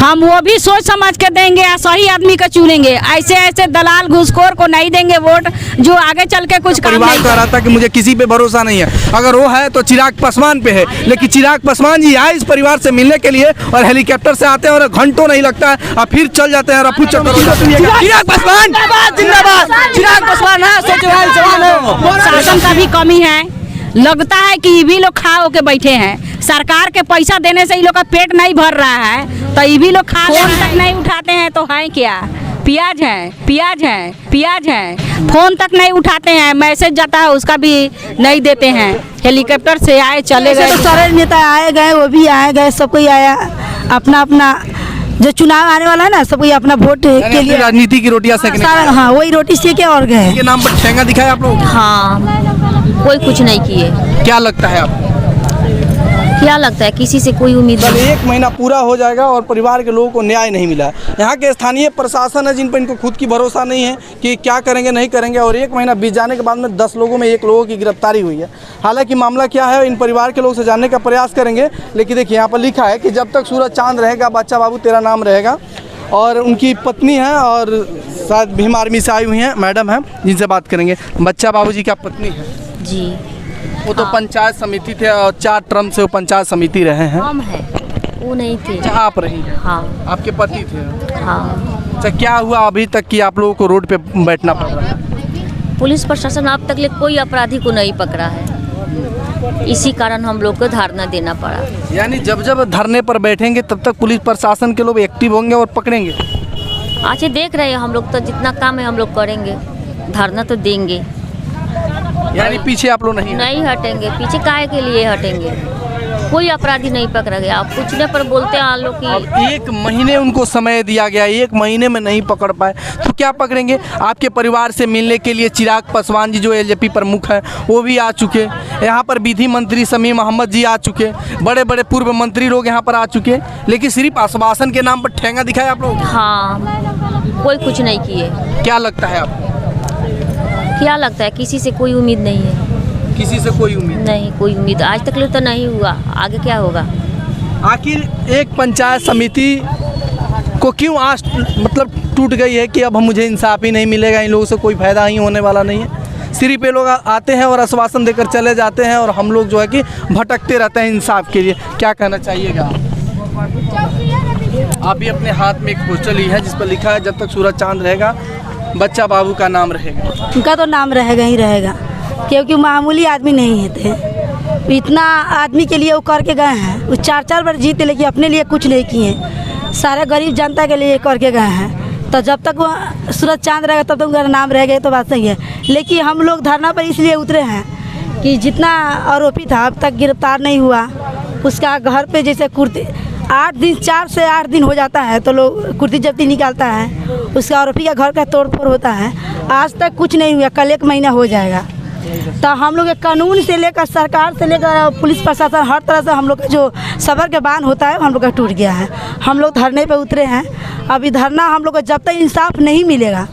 हम वो भी सोच समझ के देंगे या सही आदमी का चुनेंगे। ऐसे ऐसे दलाल घूसखोर को नहीं देंगे वोट जो आगे चल के कुछ काम परिवार नहीं कह रहा था कि मुझे किसी पे भरोसा नहीं है, अगर वो है तो चिराग पासवान पे है। लेकिन चिराग पासवान जी आए इस परिवार से मिलने के लिए और हेलीकॉप्टर से आते हैं और घंटों नहीं लगता है और फिर चल जाते हैं। रफू चक्कर हो जाती है। चिराग पासवान जिंदाबाद, चिराग पासवान है, सोचवाल जवान है। शासन का भी कमी है, लगता है कि ये भी लोग खा होके बैठे हैं। सरकार के पैसा देने से ये लोग का पेट नहीं भर रहा है तो ये भी लोग खा फोन तक नहीं उठाते हैं तो है क्या? प्याज है, प्याज है, प्याज है, फोन तक नहीं उठाते हैं। मैसेज जाता है उसका भी नहीं देते हैं। हेलीकॉप्टर से आए चले गए। तो सारे नेता आए गए, वो भी आए गए, सब कोई आया अपना अपना जो चुनाव आने वाला है ना, सब कोई अपना वोट के लिए राजनीति की रोटियां सेकने हाँ वही रोटी सेके और गए। के नाम पर ठेंगा दिखाया आप लोग? हाँ, कोई कुछ नहीं किए। क्या लगता है आपको? क्या लगता है किसी से कोई उम्मीद कल नहीं। 1 महीना पूरा हो जाएगा और परिवार के लोगों को न्याय नहीं मिला है। यहाँ के स्थानीय प्रशासन है जिन पर इनको खुद की भरोसा नहीं है कि क्या करेंगे नहीं करेंगे, और 1 महीना बीत जाने के बाद में 10 लोगों में 1 लोगों की गिरफ्तारी हुई है। हालांकि मामला क्या है इन परिवार के लोग से जानने का प्रयास करेंगे। लेकिन देखिए यहाँ पर लिखा है कि जब तक सूरज चांद रहेगा बच्चा बाबू तेरा नाम रहेगा। और उनकी पत्नी है और शायद भीम आर्मी से आई हुई हैं, मैडम हैं, जिनसे बात करेंगे। बच्चा बाबू जी क्या पत्नी है? जी वो तो पंचायत समिति थे और 4 टर्म से वो पंचायत समिति रहे हैं। हम है, वो नहीं थे। जहाँ आप रही हैं हाँ आपके पति थे। हाँ। अच्छा, क्या हुआ अभी तक कि आप लोगों को रोड पे बैठना पड़ रहा है? पुलिस प्रशासन अब तक ले कोई अपराधी को नहीं पकड़ा है, इसी कारण हम लोग को धारणा देना पड़ा। यानी जब जब धरने पर बैठेंगे तब तक पुलिस प्रशासन के लोग एक्टिव होंगे और पकड़ेंगे। आज देख रहे हैं हम लोग, तो जितना काम है हम लोग करेंगे, धरना तो देंगे। यानी पीछे आप लोग नहीं हटेंगे। पीछे काहे के लिए हटेंगे? कोई अपराधी नहीं पकड़ा गया। आप पूछने पर बोलते हैं लोग कि अब 1 महीने उनको समय दिया गया, 1 महीने में नहीं पकड़ पाए तो क्या पकड़ेंगे? आपके परिवार से मिलने के लिए चिराग पासवान जी जो एलजेपी प्रमुख हैं वो भी आ चुके। यहाँ पर विधि मंत्री शमी मोहम्मद जी आ चुके, बड़े बड़े पूर्व मंत्री लोग यहाँ पर आ चुके। लेकिन सिर्फ आश्वासन के नाम पर ठेंगा दिखाए आप लोग? हाँ, कोई कुछ नहीं किए। क्या लगता है आपको? क्या लगता है किसी से कोई उम्मीद नहीं है। किसी से कोई उम्मीद नहीं, कोई उम्मीद आज तक तो नहीं हुआ, आगे क्या होगा? आखिर एक पंचायत समिति को क्यों आस मतलब टूट गई है कि अब मुझे इंसाफ ही नहीं मिलेगा, इन लोगों से कोई फायदा ही होने वाला नहीं है। सिर्फ ये लोग आते हैं और आश्वासन देकर चले जाते हैं और हम लोग जो है कि भटकते रहते हैं इंसाफ के लिए। क्या कहना चाहिएगा? आप भी अपने हाथ में एक पोस्टर ली है जिस पर लिखा है जब तक सूरज चांद रहेगा बच्चा बाबू का नाम रहेगा। उनका तो नाम रहेगा ही रहेगा, क्योंकि मामूली आदमी नहीं थे। इतना आदमी के लिए वो करके गए हैं। वो 4-4 बार जीते लेकिन अपने लिए कुछ नहीं किए, सारे गरीब जनता के लिए करके गए हैं। तो जब तक वो सूरज चांद रहेगा तब तक उनका नाम रहेगा, तो बात सही है। लेकिन हम लोग धरना पर इसलिए उतरे हैं कि जितना आरोपी था अब तक गिरफ्तार नहीं हुआ। उसका घर पे जैसे कुर्ती 8 दिन 4 से 8 दिन हो जाता है तो लोग कुर्ती जब्ती निकालता है, उसका आरोपी का घर का तोड़ फोड़ होता है। आज तक कुछ नहीं हुआ, कल 1 महीना हो जाएगा। तो हम लोग कानून से लेकर सरकार से लेकर पुलिस प्रशासन हर तरह से हम लोग का जो सबर के बांध होता है हम लोग का टूट गया है। हम लोग धरने पे उतरे हैं। अभी धरना हम लोग को जब तक इंसाफ नहीं मिलेगा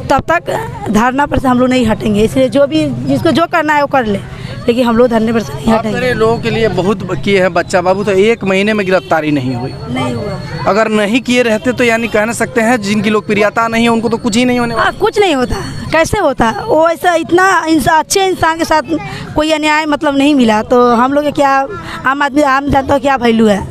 तब तक धरना पर से हम लोग नहीं हटेंगे। इसलिए जो भी जिसको जो करना है वो कर ले, लेकिन हम लोग धरने पर से नहीं हटेंगे। मेरे लोगों के लिए बहुत किए हैं बच्चा बाबू, तो 1 महीने में गिरफ्तारी नहीं हुई। नहीं हुआ। अगर नहीं किए रहते तो यानी कह सकते हैं जिनकी लोकप्रियता नहीं है उनको तो कुछ ही नहीं होने वाला। कुछ नहीं होता। कैसे होता? वो ऐसा इतना अच्छे इंसान के साथ कोई अन्याय मतलब नहीं मिला तो हम लोग क्या आम आदमी आम जनता क्या वैल्यू है?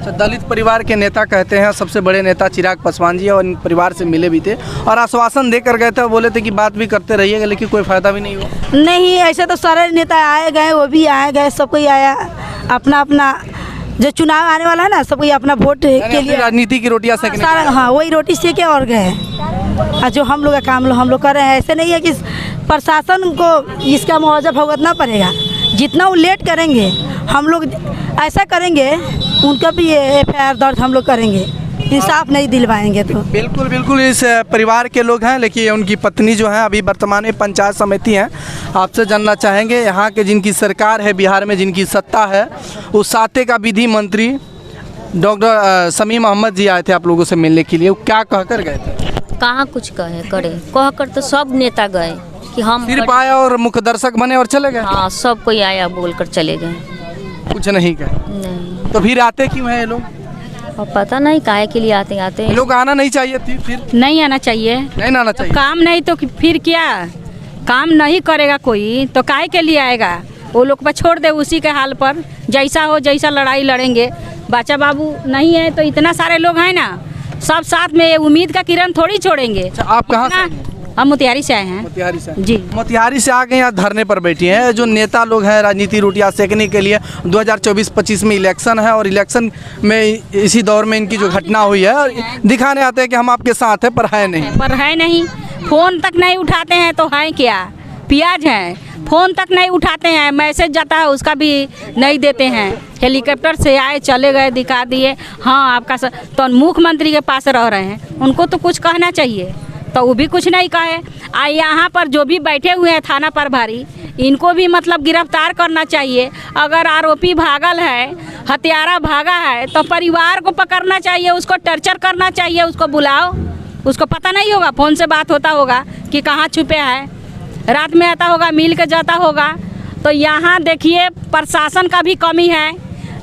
दलित परिवार के नेता कहते हैं, सबसे बड़े नेता चिराग पासवान जी और इन परिवार से मिले भी थे और आश्वासन देकर गए थे, बोले थे कि बात भी करते रहिएगा, लेकिन कोई फायदा भी नहीं हुआ। नहीं, ऐसे तो सारे नेता आए गए, वो भी आए गए, सब कोई आया अपना अपना जो चुनाव आने वाला है ना, सब कोई अपना वोट के लिए राजनीति की रोटियां सेकने सारा हाँ वही रोटी सेके और गए। और जो हम लोग का काम हम लोग कर रहे हैं, ऐसे नहीं है कि प्रशासन को इसका मुआवजा भुगतना पड़ेगा। जितना वो लेट करेंगे हम लोग ऐसा करेंगे, उनका भी FIR दर्ज हम लोग करेंगे, इंसाफ नहीं दिलवाएंगे तो। बिल्कुल बिल्कुल इस परिवार के लोग हैं, लेकिन उनकी पत्नी जो है अभी वर्तमान में पंचायत समिति हैं। आपसे जानना चाहेंगे यहाँ के जिनकी सरकार है बिहार में, जिनकी सत्ता है, उस साते का विधि मंत्री डॉक्टर शमी मोहम्मद जी आए थे आप लोगों से मिलने के लिए, वो क्या कहकर गए थे? कहाँ कुछ कहे करे, कह कर तो सब नेता गए कि हम सिर्फ आया और मुख्य दर्शक बने और चले गए? हाँ, सब कोई आया बोल कर चले गए, कुछ नहीं कहे। नहीं। तो फिर आते क्यों हैं ये लोग? और पता नहीं काहे के लिए आते हैं। लोग आना नहीं चाहिए थी, फिर नहीं आना चाहिए। नहीं आना चाहिए। काम नहीं तो फिर क्या, काम नहीं करेगा कोई तो काहे के लिए आएगा। वो लोग पर छोड़ दे उसी के हाल पर, जैसा हो जैसा लड़ाई लड़ेंगे। बच्चा बाबू नहीं है तो इतना सारे लोग हैं ना, सब साथ में उम्मीद का किरण थोड़ी छोड़ेंगे। अच्छा, आप कहाँ से इतना- हैं? हम मोतिहारी से आए हैं। मोतिहारी से जी। मोतिहारी से आके यहाँ धरने पर बैठी हैं। जो नेता लोग हैं राजनीति रोटियां सेकने के लिए, 2024-25 में इलेक्शन है और इलेक्शन में इसी दौर में इनकी जो घटना हुई है दिखाने आते हैं कि हम आपके साथ हैं, पर है नहीं। पर है नहीं, फोन तक नहीं उठाते हैं तो है क्या, प्याज है। फोन तक नहीं उठाते हैं, मैसेज जाता है उसका भी नहीं देते हैं। हेलीकॉप्टर से आए चले गए, दिखा दिए हाँ आपका तो मुख्यमंत्री के पास रह रहे हैं, उनको तो कुछ कहना चाहिए, तो वो भी कुछ नहीं कहे। यहाँ पर जो भी बैठे हुए हैं थाना प्रभारी, इनको भी मतलब गिरफ्तार करना चाहिए। अगर आरोपी भागल है, हत्यारा भागा है तो परिवार को पकड़ना चाहिए, उसको टर्चर करना चाहिए, उसको बुलाओ। उसको पता नहीं होगा, फ़ोन से बात होता होगा कि कहाँ छुपे है, रात में आता होगा, मिल के जाता होगा। तो यहाँ देखिए प्रशासन का भी कमी है।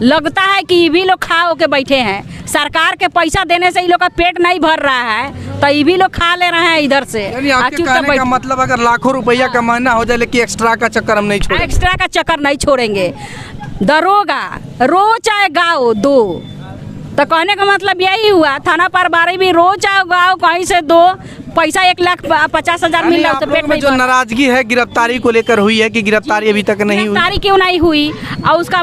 लगता है कि ये भी लोग खा होके बैठे हैं, सरकार के पैसा देने से ये लोग का पेट नहीं भर रहा है तो ये भी लोग खा ले रहे हैं इधर से। यानी आपके कहने का मतलब अगर लाखों रुपया कमाना हो जाए लेकिन एक्स्ट्रा का चक्कर हम नहीं छोड़ेंगे। एक्स्ट्रा का चक्कर नहीं छोड़ेंगे। दरोगा रोज चाहे गाँव दो, तो कहने का मतलब यही हुआ। थाना प्रभारी भी रोज चाहे गाँव कहीं से दो, पैसा 1,50,000 मिल रहा है तो पेट में जो नाराजगी है गिरफ्तारी को लेकर हुई है कि गिरफ्तारी अभी तक नहीं हुई। गिरफ्तारी क्यों नहीं हुई और उसका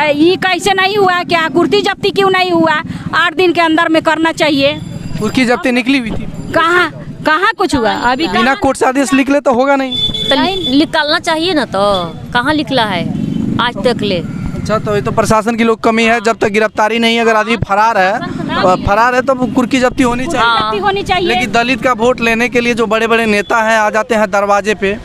ये कैसे नहीं हुआ, क्या कुर्ती जब्ती क्यों नहीं हुआ? 8 दिन के अंदर में करना चाहिए। कुर्की जब्ती निकली हुई थी, कहाँ कहाँ कुछ हुआ अभी? बिना कोर्ट से आदेश निकले तो होगा नहीं। तो निकालना चाहिए ना, तो कहाँ निकला है आज तक ले। अच्छा, तो ये तो प्रशासन की लोग कमी है। जब तक गिरफ्तारी नहीं, अगर आदमी फरार है तो कुर्की जब्ती होनी चाहिए। जब्ती होनी चाहिए। लेकिन दलित का वोट लेने के लिए जो बड़े बड़े नेता हैं आ जाते हैं दरवाजे पे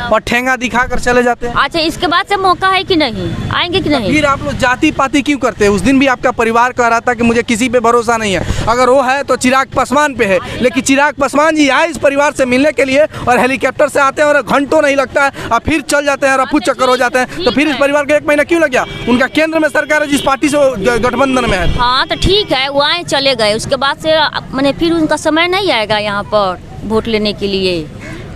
और ठेंगा दिखा कर चले जाते हैं। अच्छा, इसके बाद से मौका है कि नहीं, आएंगे कि नहीं? फिर आप लोग जाति पाति क्यों करते हैं? उस दिन भी आपका परिवार कह रहा था कि मुझे किसी पे भरोसा नहीं है, अगर वो है तो चिराग पासवान पे है। लेकिन चिराग पासवान जी आए इस परिवार से मिलने के लिए और हेलीकॉप्टर से आते हैं और घंटों नहीं लगता है और फिर चल जाते हैं, रफू चक्कर हो जाते हैं। तो फिर इस परिवार को 1 महीना क्यों लग गया? उनका केंद्र में सरकार है जिस पार्टी से गठबंधन में है। हाँ तो ठीक है, वो आए चले गए, उसके बाद से मैंने फिर उनका समय नहीं आएगा यहाँ पर वोट लेने के लिए।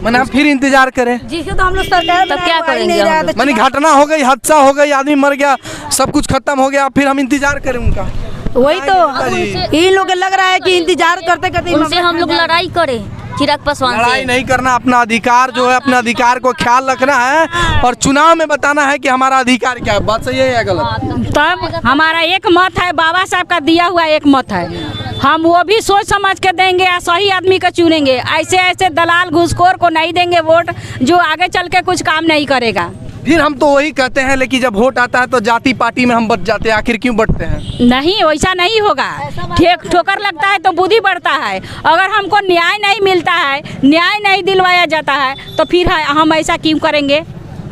मैंने आप फिर इंतजार करें। जिसे तो हम लोग सरकार तब क्या करेंगे हम लोग? मानी घटना हो गई, हादसा हो गई, आदमी मर गया, सब कुछ खत्म हो गया, फिर हम इंतजार करें उनका। वही तो इन लोग लग रहा है कि इंतजार करते करते उनसे हम लोग लड़ाई करें चिराग पासवान से। लड़ाई नहीं करना, अपना अधिकार जो है अपने अधिकार को ख्याल रखना है और चुनाव में बताना है कि हमारा अधिकार क्या है। बात सही है या गलत? तब हमारा एक मत है, बाबा साहब का दिया हुआ एक मत है, हम वो भी सोच समझ के देंगे और सही आदमी का चुनेंगे। ऐसे ऐसे दलाल घूसखोर को नहीं देंगे वोट जो आगे चल के कुछ काम नहीं करेगा। फिर हम तो वही कहते हैं, लेकिन जब वोट आता है तो जाति पार्टी में हम बट जाते हैं। आखिर क्यों बटते हैं? नहीं, वैसा नहीं होगा। ठोकर लगता है तो बुद्धि बढ़ता है। अगर हमको न्याय नहीं मिलता है, न्याय नहीं दिलवाया जाता है तो फिर हम ऐसा क्यों करेंगे?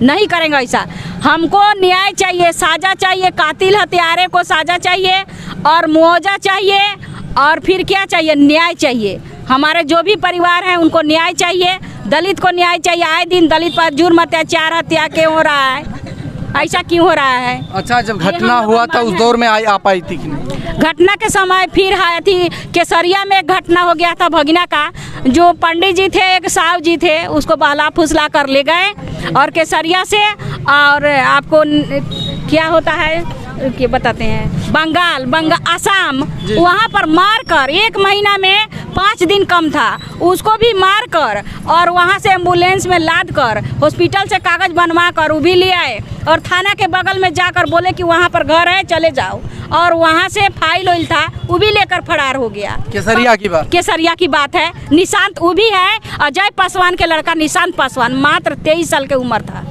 नहीं करेंगे ऐसा। हमको न्याय चाहिए, साजा चाहिए, कातिल हत्यारे को साजा चाहिए और मुआवजा चाहिए और फिर क्या चाहिए? न्याय चाहिए। हमारे जो भी परिवार हैं उनको न्याय चाहिए, दलित को न्याय चाहिए। आए दिन दलित पर जुर्म, अत्याचार, हत्या क्यों हो रहा है? ऐसा क्यों हो रहा है? अच्छा, जब घटना हुआ था उस दौर में आ पाई थी कि नहीं? घटना के समय फिर थी केसरिया में एक घटना हो गया था भगिना का। जो पंडित जी थे, एक साहब जी थे, उसको बहला फुसला कर ले गए और केसरिया से और आपको क्या होता है कि बताते हैं, बंगाल आसाम, वहाँ पर मार कर 1 महीना में 5 दिन कम था, उसको भी मार कर और वहाँ से एम्बुलेंस में लाद कर हॉस्पिटल से कागज बनवा कर वो भी ले आए और थाना के बगल में जाकर बोले कि वहाँ पर घर है चले जाओ, और वहाँ से फाइल ओइल था वो भी लेकर फरार हो गया। केसरिया की बात, केसरिया की बात है। निशांत वो भी है, अजय पासवान के लड़का निशांत पासवान, मात्र 23 साल की उम्र था।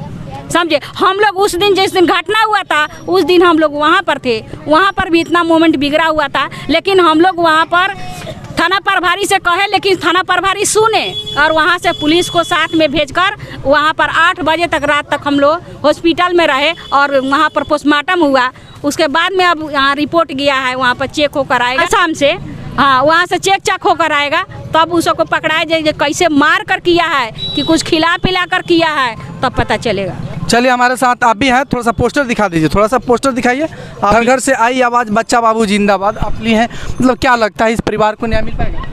समझे? हम लोग उस दिन, जिस दिन घटना हुआ था उस दिन हम लोग वहाँ पर थे, वहाँ पर भी इतना मोमेंट बिगड़ा हुआ था, लेकिन हम लोग वहाँ पर थाना प्रभारी से कहे, लेकिन थाना प्रभारी सुने और वहाँ से पुलिस को साथ में भेजकर वहाँ पर 8 बजे तक रात तक हम लोग हॉस्पिटल में रहे और वहाँ पर पोस्टमार्टम हुआ। उसके बाद में अब यहाँ रिपोर्ट गया है, वहाँ पर चेक होकर आएगा शाम से। हाँ, वहाँ से चेक होकर आएगा तब उसको पकड़ाया जाएगा। कैसे मार कर किया है कि कुछ खिला पिला कर किया है तब पता चलेगा। चलिए हमारे साथ आप भी हैं, थोड़ा सा पोस्टर दिखा दीजिए, थोड़ा सा पोस्टर दिखाइए। घर घर से आई आवाज़ बच्चा बाबू जिंदाबाद आप ली हैं, मतलब क्या लगता है इस परिवार को न्याय मिल पाएगा?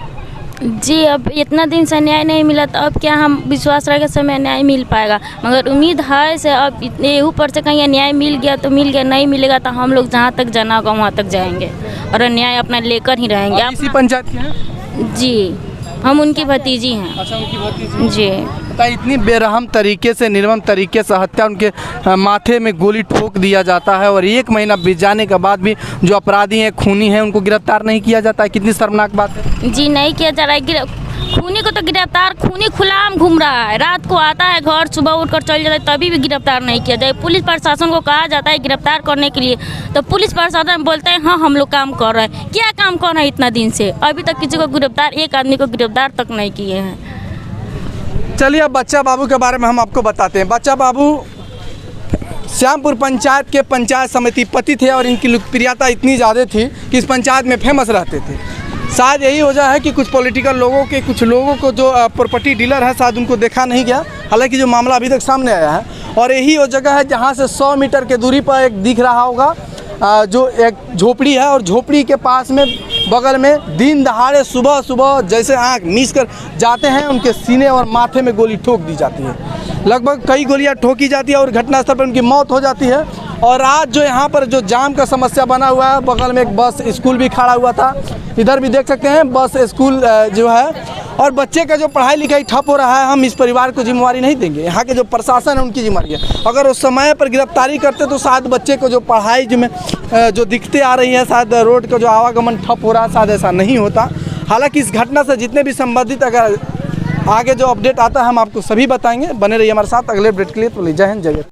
जी अब इतना दिन से न्याय नहीं मिला तो अब क्या हम विश्वास रहेगा समय न्याय मिल पाएगा, मगर उम्मीद है से अब इतने ऊपर से कहीं न्याय मिल गया तो मिल गया, नहीं मिलेगा तो हम लोग जहाँ तक जाना होगा वहाँ तक जाएंगे और न्याय अपना लेकर ही रहेंगे। आप इसी पंचायत के हैं? जी हम उनकी भतीजी हैं। अच्छा, उनकी भतीजी। जी बताइए, इतनी बेरहम तरीके से, निर्मम तरीके से हत्या, उनके माथे में गोली ठोक दिया जाता है और 1 महीना बीत जाने के बाद भी जो अपराधी हैं, खूनी हैं, उनको गिरफ्तार नहीं किया जाता है। कितनी शर्मनाक बात है। जी नहीं किया जा रहा है, खूनी को तो गिरफ्तार, खूनी खुलाम घूम रहा है, रात को आता है घर, सुबह उठकर चल जाता है, तभी भी गिरफ्तार नहीं किया जाए। पुलिस प्रशासन को कहा जाता है गिरफ्तार करने के लिए तो पुलिस प्रशासन बोलते हैं हाँ हम लोग काम कर रहे हैं। क्या काम कर रहे हैं इतना दिन से, अभी तक किसी को गिरफ्तार, एक आदमी को गिरफ्तार तक नहीं किए हैं। चलिए अब बच्चा बाबू के बारे में हम आपको बताते हैं। बच्चा बाबू श्यामपुर पंचायत के पंचायत समिति पति थे और इनकी लोकप्रियता इतनी ज़्यादा थी कि इस पंचायत में फेमस रहते थे। शायद यही वजह है कि कुछ पॉलिटिकल लोगों के, कुछ लोगों को जो प्रॉपर्टी डीलर है शायद उनको देखा नहीं गया, हालांकि जो मामला अभी तक सामने आया है। और यही वो जगह है जहां से 100 मीटर के दूरी पर एक दिख रहा होगा जो एक झोपड़ी है और झोपड़ी के पास में बगल में दिन दहाड़े सुबह सुबह जैसे आँख मीच कर जाते हैं, उनके सीने और माथे में गोली ठोक दी जाती है। लगभग कई गोलियां ठोकी जाती है और घटनास्थल पर उनकी मौत हो जाती है। और आज जो यहाँ पर जो जाम का समस्या बना हुआ है, बगल में एक बस स्कूल भी खड़ा हुआ था, इधर भी देख सकते हैं बस स्कूल जो है, और बच्चे का जो पढ़ाई लिखाई ठप हो रहा है, हम इस परिवार को जिम्मेवारी नहीं देंगे। यहाँ के जो प्रशासन है उनकी जिम्मेवारी है। अगर उस समय पर गिरफ्तारी करते तो शायद बच्चे को जो पढ़ाई जो दिखते आ रही है, शायद रोड का जो आवागमन ठप हो रहा है, शायद ऐसा नहीं होता। हालांकि इस घटना से जितने भी संबंधित अगर आगे जो अपडेट आता है हम आपको सभी बताएंगे। बने रहिए हमारे साथ अगले अपडेट के लिए। तो जय हिंद, जय भारत।